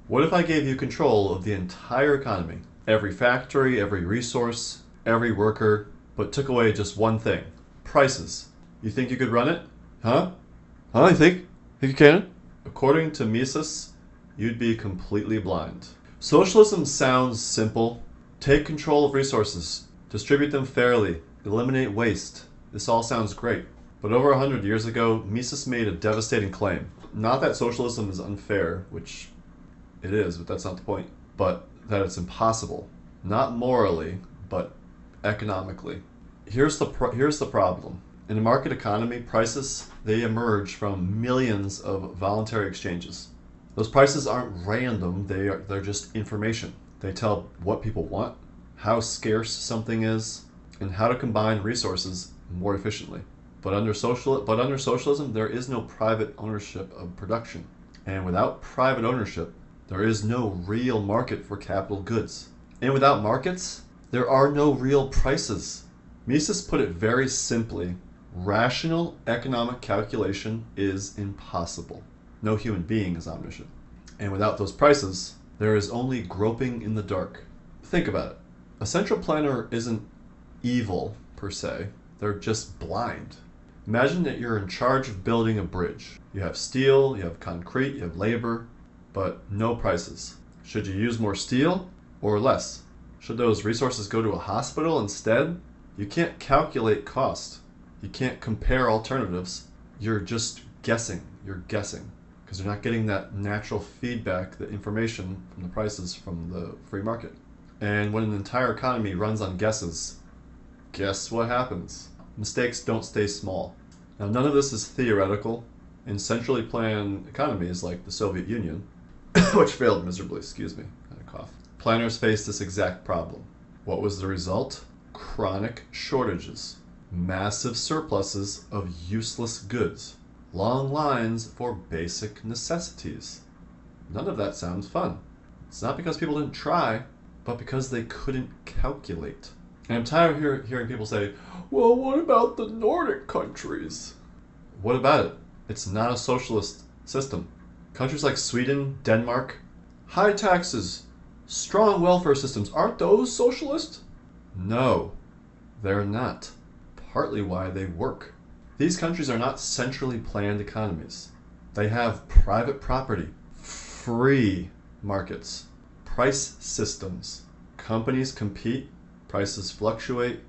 What if I gave you control of the entire economy? Every factory, every resource, every worker, but took away just one thing. Prices. You think you could run it? Huh? Huh? You think you can? According to Mises, you'd be completely blind. Socialism sounds simple. Take control of resources, distribute them fairly, eliminate waste. This all sounds great. But over 100 years ago, Mises made a devastating claim. Not that socialism is unfair, which it is, but that's not the point, but that it's impossible. Not morally, but economically. Here's the problem. In a market economy, prices, they emerge from millions of voluntary exchanges. Those prices aren't random, they're just information. They tell what people want, how scarce something is, and how to combine resources more efficiently. But under socialism, there is no private ownership of production. And without private ownership, there is no real market for capital goods. And without markets, there are no real prices. Mises put it very simply. Rational economic calculation is impossible. No human being is omniscient. And without those prices, there is only groping in the dark. Think about it. A central planner isn't evil, per se. They're just blind. Imagine that you're in charge of building a bridge. You have steel, you have concrete, you have labor, but no prices. Should you use more steel or less? Should those resources go to a hospital instead? You can't calculate cost. You can't compare alternatives. You're just guessing. You're guessing. Because you're not getting that natural feedback, the information from the prices from the free market. And when an entire economy runs on guesses, guess what happens? Mistakes don't stay small. Now, none of this is theoretical. In centrally planned economies like the Soviet Union, which failed miserably, excuse me, I had a cough, planners faced this exact problem. What was the result? Chronic shortages, massive surpluses of useless goods, long lines for basic necessities. None of that sounds fun. It's not because people didn't try, but because they couldn't calculate. And I'm tired of hearing people say, well, what about the Nordic countries? What about it? It's not a socialist system. Countries like Sweden, Denmark, high taxes, strong welfare systems, aren't those socialist? No, they're not. Partly why they work. These countries are not centrally planned economies. They have private property, free markets, price systems. Companies compete, prices fluctuate,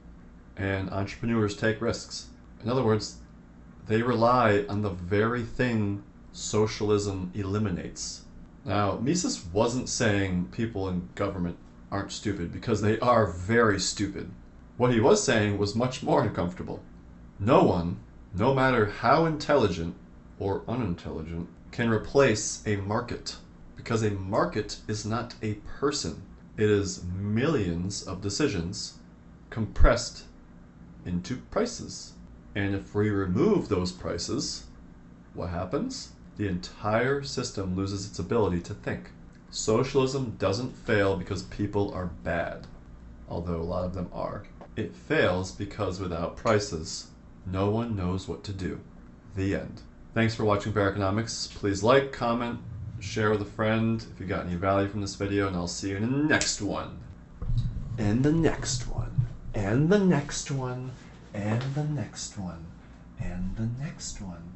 and entrepreneurs take risks. In other words, they rely on the very thing socialism eliminates. Now, Mises wasn't saying people in government aren't stupid, because they are very stupid. What he was saying was much more uncomfortable. No one, no matter how intelligent or unintelligent, can replace a market, because a market is not a person. It is millions of decisions compressed into prices. And if we remove those prices, what happens? The entire system loses its ability to think. Socialism doesn't fail because people are bad, although a lot of them are. It fails because without prices, no one knows what to do. The end. Thanks for watching Bear Economics. Please like, comment, share with a friend if you got any value from this video, and I'll see you in the next one. And the next one. And the next one. And the next one. And the next one.